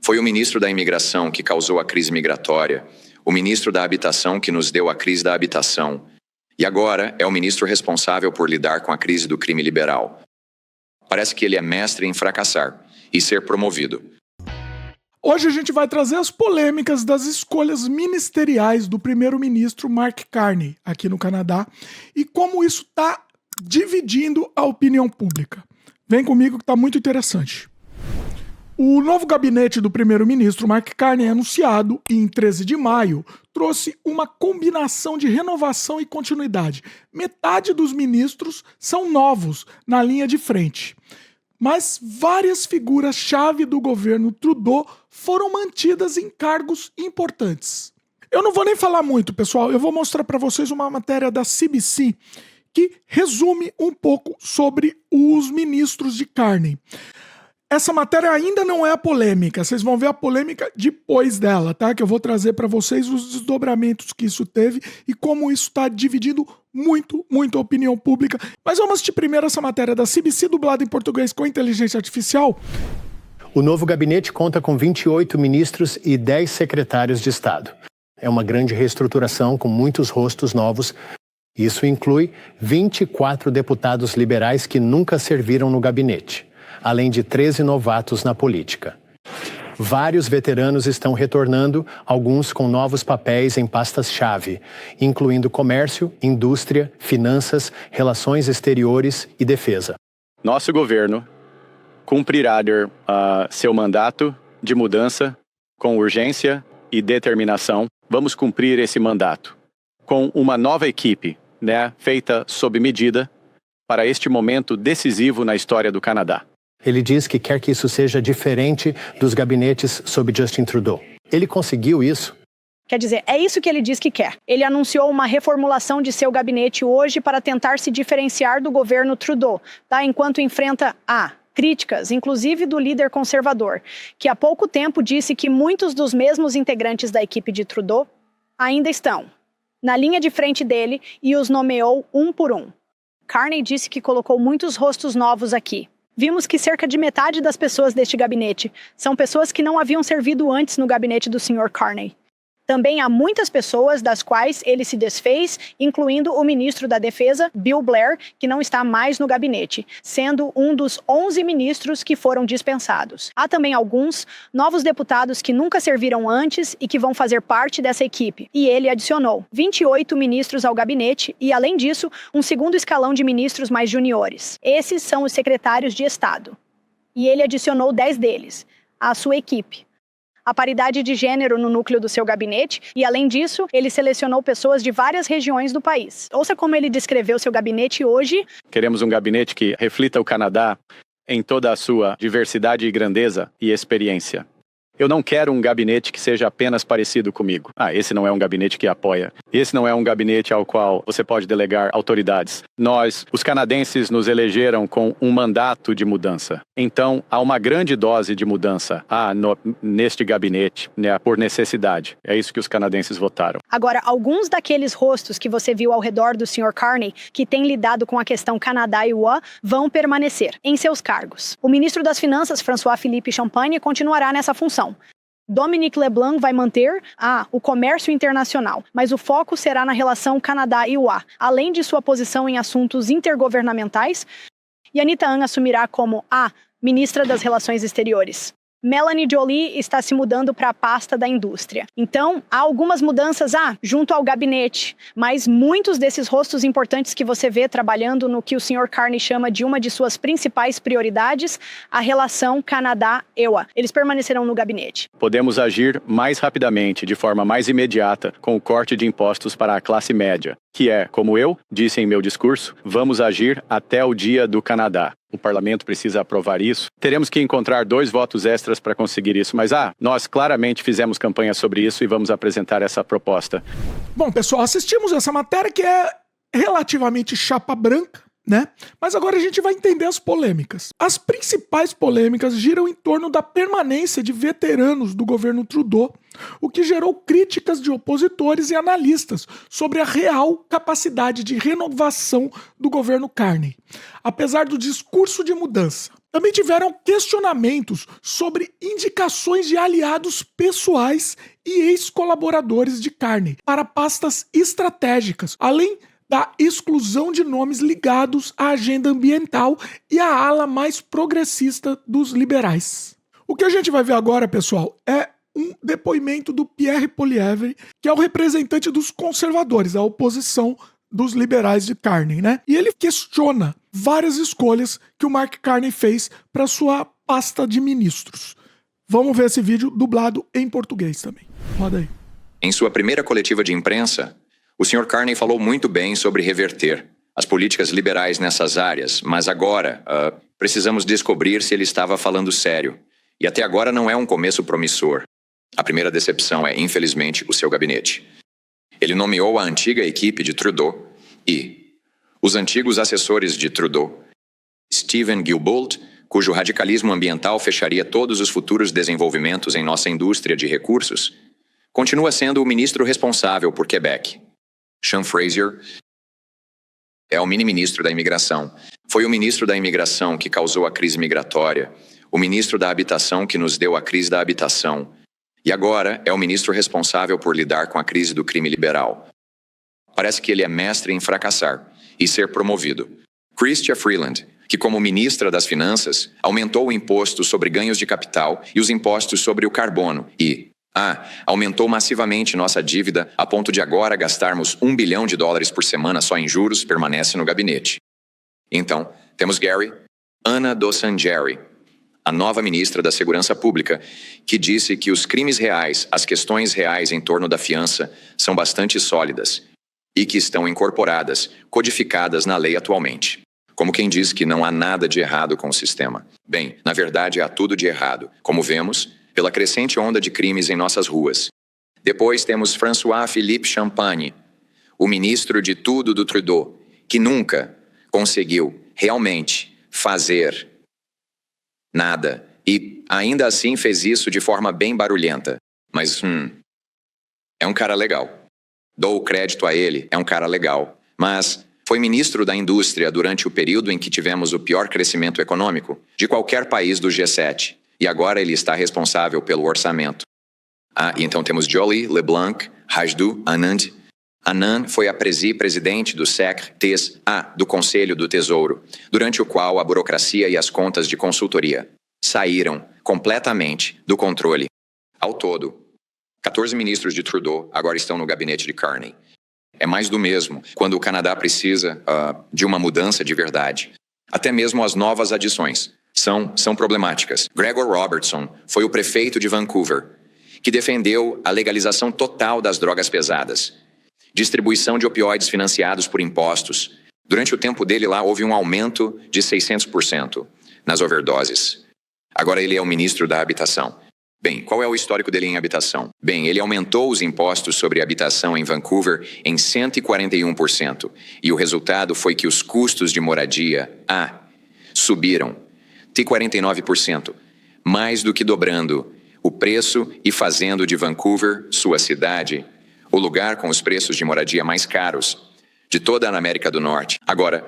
Foi o ministro da Imigração que causou a crise migratória, o ministro da Habitação que nos deu a crise da habitação, e agora é o ministro responsável por lidar com a crise do crime liberal. Parece que ele é mestre em fracassar e ser promovido. Hoje a gente vai trazer as polêmicas das escolhas ministeriais do primeiro-ministro Mark Carney aqui no Canadá e como isso está dividindo a opinião pública. Vem comigo que está muito interessante. O novo gabinete do primeiro-ministro Mark Carney, anunciado em 13 de maio, trouxe uma combinação de renovação e continuidade. Metade dos ministros são novos na linha de frente. Mas várias figuras-chave do governo Trudeau foram mantidas em cargos importantes. Eu não vou nem falar muito, pessoal. Eu vou mostrar para vocês uma matéria da CBC que resume um pouco sobre os ministros de Carney. Essa matéria ainda não é a polêmica, vocês vão ver a polêmica depois dela, tá? Que eu vou trazer para vocês os desdobramentos que isso teve e como isso está dividindo muito a opinião pública. Mas vamos assistir primeiro essa matéria da CBC, dublada em português com inteligência artificial. O novo gabinete conta com 28 ministros e 10 secretários de Estado. É uma grande reestruturação com muitos rostos novos. Isso inclui 24 deputados liberais que nunca serviram no gabinete, além de 13 novatos na política. Vários veteranos estão retornando, alguns com novos papéis em pastas-chave, incluindo comércio, indústria, finanças, relações exteriores e defesa. Nosso governo cumprirá seu mandato de mudança com urgência e determinação. Vamos cumprir esse mandato com uma nova equipe, feita sob medida para este momento decisivo na história do Canadá. Ele diz que quer que isso seja diferente dos gabinetes sob Justin Trudeau. Ele conseguiu isso? Quer dizer, é isso que ele diz que quer. Ele anunciou uma reformulação de seu gabinete hoje para tentar se diferenciar do governo Trudeau, enquanto enfrenta críticas, inclusive do líder conservador, que há pouco tempo disse que muitos dos mesmos integrantes da equipe de Trudeau ainda estão na linha de frente dele e os nomeou um por um. Carney disse que colocou muitos rostos novos aqui. Vimos que cerca de metade das pessoas deste gabinete são pessoas que não haviam servido antes no gabinete do Sr. Carney. Também há muitas pessoas das quais ele se desfez, incluindo o ministro da Defesa, Bill Blair, que não está mais no gabinete, sendo um dos 11 ministros que foram dispensados. Há também alguns novos deputados que nunca serviram antes e que vão fazer parte dessa equipe. E ele adicionou 28 ministros ao gabinete e, além disso, um segundo escalão de ministros mais juniores. Esses são os secretários de Estado. E ele adicionou 10 deles à sua equipe. A paridade de gênero no núcleo do seu gabinete e, além disso, ele selecionou pessoas de várias regiões do país. Ouça como ele descreveu seu gabinete hoje. Queremos um gabinete que reflita o Canadá em toda a sua diversidade e grandeza e experiência. Eu não quero um gabinete que seja apenas parecido comigo. Esse não é um gabinete que apoia. Esse não é um gabinete ao qual você pode delegar autoridades. Nós, os canadenses, nos elegeram com um mandato de mudança. Então, há uma grande dose de mudança neste gabinete, por necessidade. É isso que os canadenses votaram. Agora, alguns daqueles rostos que você viu ao redor do Sr. Carney, que têm lidado com a questão Canadá e UA, vão permanecer em seus cargos. O ministro das Finanças, François-Philippe Champagne, continuará nessa função. Dominic LeBlanc vai manter o comércio internacional, mas o foco será na relação Canadá e UA, além de sua posição em assuntos intergovernamentais. E Anita Ang assumirá como a ministra das Relações Exteriores. Melanie Joly está se mudando para a pasta da indústria. Então, há algumas mudanças junto ao gabinete, mas muitos desses rostos importantes que você vê trabalhando no que o Sr. Carney chama de uma de suas principais prioridades, a relação Canadá-EUA. Eles permanecerão no gabinete. Podemos agir mais rapidamente, de forma mais imediata, com o corte de impostos para a classe média, que é, como eu disse em meu discurso, vamos agir até o dia do Canadá. O parlamento precisa aprovar isso. Teremos que encontrar 2 votos extras para conseguir isso. Mas, nós claramente fizemos campanha sobre isso e vamos apresentar essa proposta. Bom, pessoal, assistimos essa matéria que é relativamente chapa branca, né? Mas agora a gente vai entender as polêmicas. As principais polêmicas giram em torno da permanência de veteranos do governo Trudeau, o que gerou críticas de opositores e analistas sobre a real capacidade de renovação do governo Carney. Apesar do discurso de mudança, Também tiveram questionamentos sobre indicações de aliados pessoais e ex-colaboradores de Carney para pastas estratégicas, além da exclusão de nomes ligados à agenda ambiental e à ala mais progressista dos liberais. O que a gente vai ver agora, pessoal, é um depoimento do Pierre Poilievre, que é o representante dos conservadores, a oposição dos liberais de Carney, né? E ele questiona várias escolhas que o Mark Carney fez para sua pasta de ministros. Vamos ver esse vídeo dublado em português também. Roda aí. Em sua primeira coletiva de imprensa, o Sr. Carney falou muito bem sobre reverter as políticas liberais nessas áreas, mas agora precisamos descobrir se ele estava falando sério. E até agora não é um começo promissor. A primeira decepção é, infelizmente, o seu gabinete. Ele nomeou a antiga equipe de Trudeau e os antigos assessores de Trudeau, Stephen Guilbeault, cujo radicalismo ambiental fecharia todos os futuros desenvolvimentos em nossa indústria de recursos, continua sendo o ministro responsável por Quebec. Sean Fraser é o mini-ministro da imigração. Foi o ministro da imigração que causou a crise migratória, o ministro da habitação que nos deu a crise da habitação, e agora é o ministro responsável por lidar com a crise do crime liberal. Parece que ele é mestre em fracassar e ser promovido. Chrystia Freeland, que como ministra das Finanças, aumentou o imposto sobre ganhos de capital e os impostos sobre o carbono e, aumentou massivamente nossa dívida a ponto de agora gastarmos $1 bilhão por semana só em juros, permanece no gabinete. Então, temos Ana Dossangeri, a nova ministra da Segurança Pública, que disse que os crimes reais, as questões reais em torno da fiança, são bastante sólidas e que estão incorporadas, codificadas na lei atualmente. Como quem diz que não há nada de errado com o sistema. Bem, na verdade há tudo de errado, como vemos, pela crescente onda de crimes em nossas ruas. Depois temos François-Philippe Champagne, o ministro de tudo do Trudeau, que nunca conseguiu realmente fazer nada, e ainda assim fez isso de forma bem barulhenta. Mas, é um cara legal. Dou o crédito a ele, é um cara legal. Mas foi ministro da indústria durante o período em que tivemos o pior crescimento econômico de qualquer país do G7. E agora ele está responsável pelo orçamento. E então temos Joly, LeBlanc, Rajdu, Anand. Anand foi a presidente do do Conselho do Tesouro, durante o qual a burocracia e as contas de consultoria saíram completamente do controle. Ao todo, 14 ministros de Trudeau agora estão no gabinete de Carney. É mais do mesmo quando o Canadá precisa de uma mudança de verdade. Até mesmo as novas adições são problemáticas. Gregor Robertson foi o prefeito de Vancouver, que defendeu a legalização total das drogas pesadas. Distribuição de opioides financiados por impostos. Durante o tempo dele lá, houve um aumento de 600% nas overdoses. Agora ele é o ministro da habitação. Bem, qual é o histórico dele em habitação? Bem, ele aumentou os impostos sobre habitação em Vancouver em 141%. E o resultado foi que os custos de moradia, subiram de 49%, mais do que dobrando o preço e fazendo de Vancouver, sua cidade, o lugar com os preços de moradia mais caros de toda a América do Norte. Agora,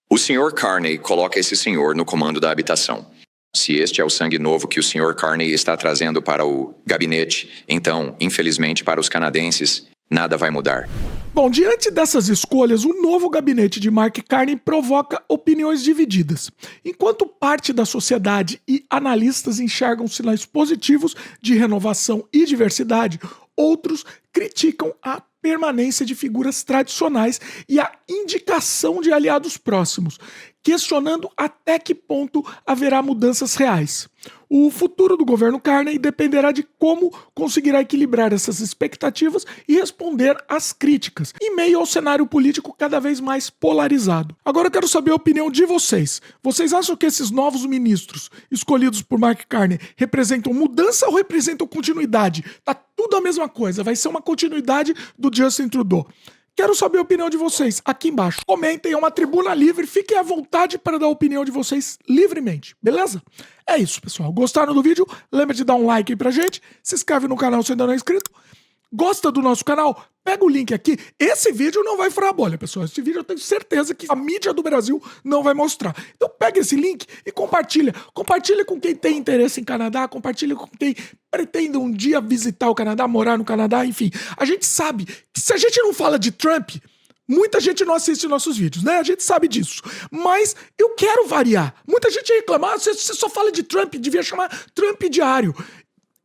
o Sr. Carney coloca esse senhor no comando da habitação. Se este é o sangue novo que o Sr. Carney está trazendo para o gabinete, então, infelizmente para os canadenses, nada vai mudar. Bom, diante dessas escolhas, o novo gabinete de Mark Carney provoca opiniões divididas. Enquanto parte da sociedade e analistas enxergam sinais positivos de renovação e diversidade, outros criticam a permanência de figuras tradicionais e a indicação de aliados próximos, questionando até que ponto haverá mudanças reais. O futuro do governo Carney dependerá de como conseguirá equilibrar essas expectativas e responder às críticas, em meio ao cenário político cada vez mais polarizado. Agora eu quero saber a opinião de vocês. Vocês acham que esses novos ministros escolhidos por Mark Carney representam mudança ou representam continuidade? Tá tudo a mesma coisa, vai ser uma continuidade do Justin Trudeau. Quero saber a opinião de vocês aqui embaixo. Comentem, é uma tribuna livre, fiquem à vontade para dar a opinião de vocês livremente, beleza? É isso, pessoal. Gostaram do vídeo? Lembra de dar um like aí pra gente, se inscreve no canal se ainda não é inscrito. Gosta do nosso canal? pega o link aqui. Esse vídeo não vai furar a bolha, pessoal. Esse vídeo eu tenho certeza que a mídia do Brasil não vai mostrar. Então pega esse link e compartilha. Compartilha com quem tem interesse em Canadá, compartilha com quem pretende um dia visitar o Canadá, morar no Canadá, enfim. A gente sabe que se a gente não fala de Trump, muita gente não assiste nossos vídeos, né? A gente sabe disso. Mas eu quero variar. Muita gente reclama, você só fala de Trump, devia chamar Trump Diário.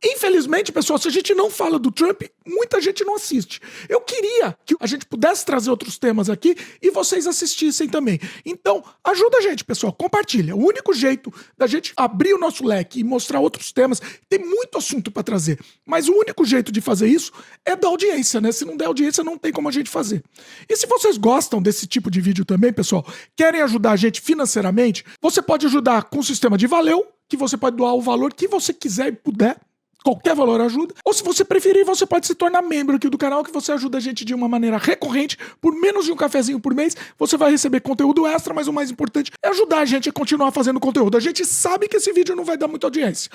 Infelizmente, pessoal, se a gente não fala do Trump, muita gente não assiste. Eu queria que a gente pudesse trazer outros temas aqui e vocês assistissem também. Então, ajuda a gente, pessoal, compartilha. O único jeito da gente abrir o nosso leque e mostrar outros temas, tem muito assunto para trazer, mas o único jeito de fazer isso é dar audiência, né? Se não der audiência, não tem como a gente fazer. E se vocês gostam desse tipo de vídeo também, pessoal, querem ajudar a gente financeiramente, você pode ajudar com o sistema de Valeu, que você pode doar o valor que você quiser e puder. Qualquer valor ajuda. Ou se você preferir, você pode se tornar membro aqui do canal, que você ajuda a gente de uma maneira recorrente. Por menos de um cafezinho por mês, você vai receber conteúdo extra, mas o mais importante é ajudar a gente a continuar fazendo conteúdo. A gente sabe que esse vídeo não vai dar muita audiência.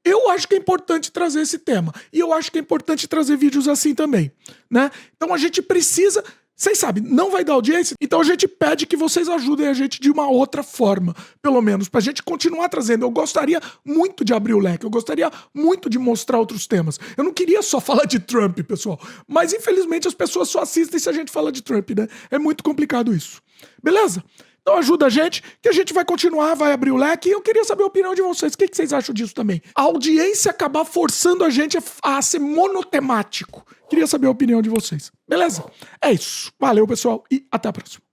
Eu acho que é importante trazer esse tema. E eu acho que é importante trazer vídeos assim também, né? Então a gente precisa... Vocês sabem, não vai dar audiência, então a gente pede que vocês ajudem a gente de uma outra forma, pelo menos, pra gente continuar trazendo. Eu gostaria muito de abrir o leque, eu gostaria muito de mostrar outros temas. Eu não queria só falar de Trump, pessoal, mas infelizmente as pessoas só assistem se a gente fala de Trump, né? É muito complicado isso. Beleza? Então ajuda a gente, que a gente vai continuar, vai abrir o leque, e eu queria saber a opinião de vocês. O que vocês acham disso também? A audiência acabar forçando a gente a ser monotemático. Queria saber a opinião de vocês. Beleza? É isso. Valeu, pessoal, e até a próxima.